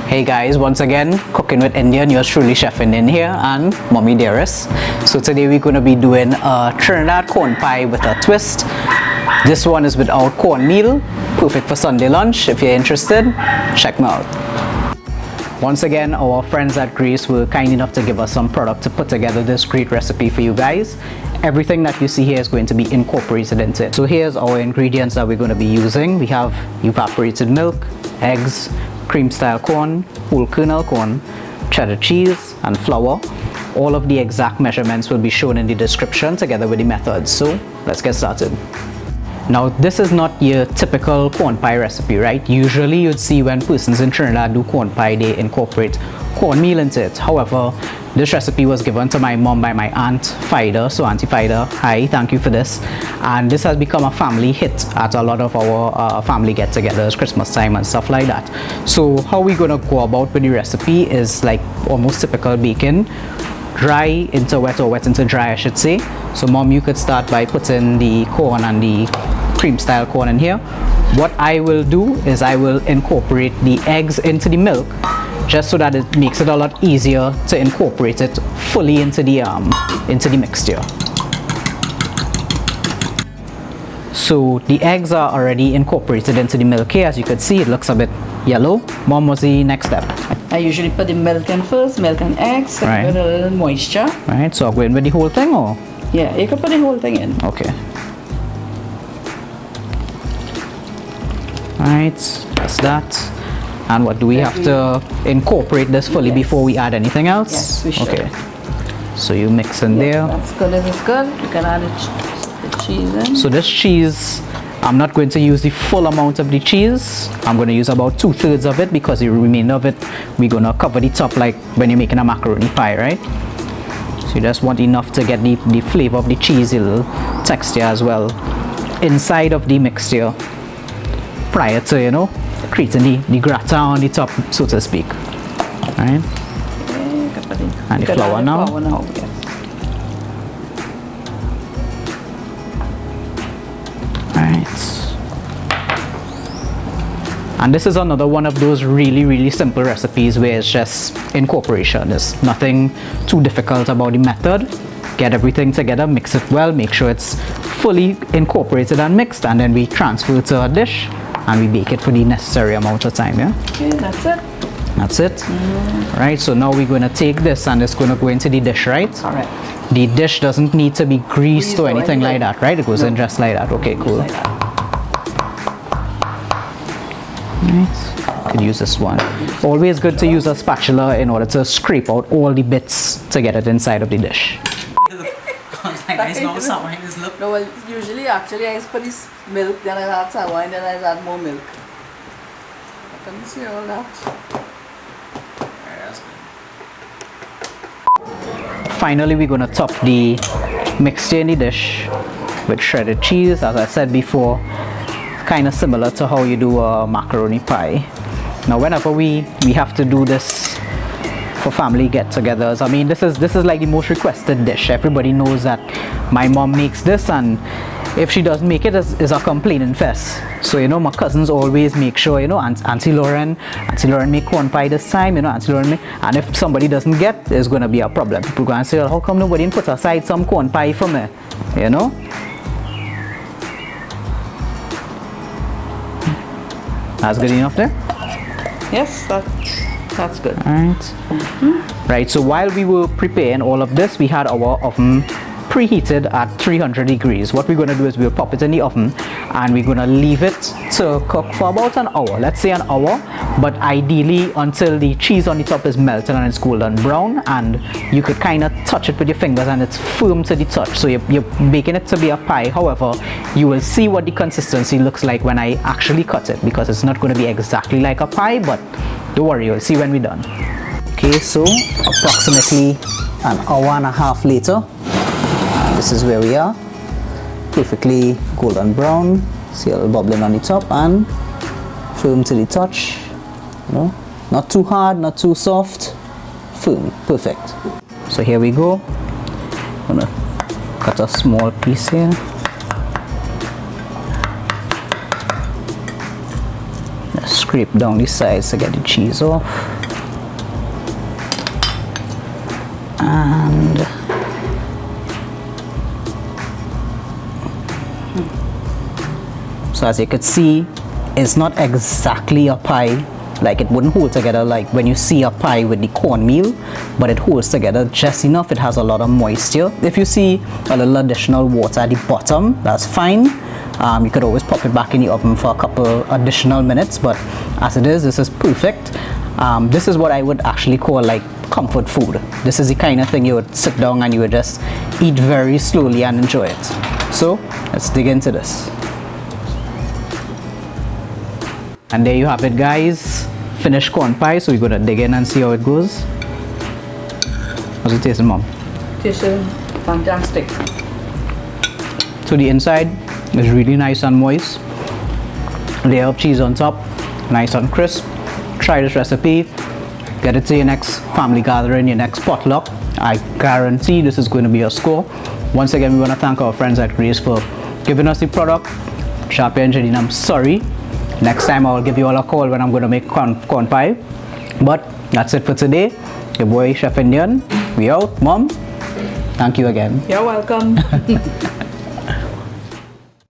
Hey guys, once again, Cooking with Indian, yours truly Chef Indian here and Mommy Dearest. So today we're going to be doing a Trinidad corn pie with a twist. This one is without cornmeal, perfect for Sunday lunch. If you're interested, check me out. Once again, our friends at Grace were kind enough to give us some product to put together this great recipe for you guys. Everything that you see here is going to be incorporated into it. So here's our ingredients that we're going to be using. We have evaporated milk, eggs, cream style corn, whole kernel corn, cheddar cheese, and flour. All of the exact measurements will be shown in the description together with the methods. So let's get started. Now this is not your typical corn pie recipe, right? Usually you'd see when persons in Trinidad do corn pie, they incorporate cornmeal into it. However, this recipe was given to my mom by my aunt Fida. So Auntie Fida, hi, thank you for this. And this has become a family hit at a lot of our family get-togethers, Christmas time and stuff like that. So how we're gonna go about with the recipe is like almost typical baking. Dry into wet or wet into dry, I should say. So mom, you could start by putting the corn and the cream style corn in here. What I will do is I will incorporate the eggs into the milk, just so that it makes it a lot easier to incorporate it fully into the mixture. So the eggs are already incorporated into the milk here. As you can see, it looks a bit yellow. Mom, what's the next step? I usually put the milk in first, milk and eggs, and Right. with a little moisture. Right, so I'll go in with the whole thing, or? Yeah, you can put the whole thing in. Okay. Right, that's that. And what do we have to incorporate this fully before we add anything else? Yes, we should. Okay. So you mix in there. That's good, this is good. You can add the cheese in. So this cheese, I'm not going to use the full amount of the cheese. I'm going to use about 2/3 of it, because the remainder of it, we're going to cover the top like when you're making a macaroni pie, right? So you just want enough to get the flavor of the cheese, a little texture as well, inside of the mixture, prior to, you know, creating the gratin on the top, so to speak. Right? And the flour now. Yes. Right. And this is another one of those really simple recipes where it's just incorporation. There's nothing too difficult about the method. Get everything together, mix it well, make sure it's fully incorporated and mixed, and then we transfer to a dish and we bake it for the necessary amount of time. Yeah? Okay, that's it. That's it. Right, so now we're going to take this and it's going to go into the dish, right? Alright. The dish doesn't need to be greased or anything like that, right? It goes in just like that. Okay, cool. Like that. Right. Could use this one. Always good to use a spatula in order to scrape out all the bits to get it inside of the dish. No, well, usually actually I put this milk, then I add sour wine, then I add more milk. I can see all that. Finally, we're going to top the mixture in the dish with shredded cheese. As I said before, kind of similar to how you do a macaroni pie. Now, whenever we have to do this for family get-togethers, I mean, this is like the most requested dish. Everybody knows that my mom makes this, and if she doesn't make it, it's a complaining fest. So, you know, my cousins always make sure, you know, Auntie Lauren make corn pie this time, you know, Auntie Lauren make, and if somebody doesn't get, there's going to be a problem. People going to say, well, how come nobody put aside some corn pie for me, you know? That's good enough there? Yes, that's good. Alright. Right, so while we were preparing all of this, we had our oven preheated at 300 degrees. What we're going to do is we'll pop it in the oven and we're going to leave it to cook for about an hour. Let's say an hour, but ideally until the cheese on the top is melted and it's golden brown, and you could kind of touch it with your fingers and it's firm to the touch. So you're baking it to be a pie. However, you will see what the consistency looks like when I actually cut it, because it's not going to be exactly like a pie, but don't worry, you'll see when we're done. Okay, so approximately an hour and a half later, this is where we are. Perfectly golden brown. See a little bubbling on the top and firm to the touch. You know, not too hard, not too soft. Firm, perfect. So here we go. I'm gonna cut a small piece here. scrape down the sides to get the cheese off. And so as you could see, it's not exactly a pie. Like, it wouldn't hold together like when you see a pie with the cornmeal, but it holds together just enough. It has a lot of moisture. If you see a little additional water at the bottom, that's fine. You could always pop it back in the oven for a couple additional minutes, but as it is, this is perfect. This is what I would actually call like comfort food. This is the kind of thing you would sit down and you would just eat very slowly and enjoy it. So let's dig into this. And there you have it, guys. Finished corn pie. So we're gonna dig in and see how it goes. How's it tasting, Mom? Tasting fantastic. So the inside is really nice and moist. Layer of cheese on top, nice and crisp. Try this recipe. Get it to your next family gathering, your next potluck. I guarantee this is going to be a score. Once again, we want to thank our friends at Grace for giving us the product. Sharpie and Janine, I'm sorry. Next time I'll give you all a call when I'm going to make corn pie. But that's it for today. Your boy Chef Indian. We out. Mom, thank you again. You're welcome.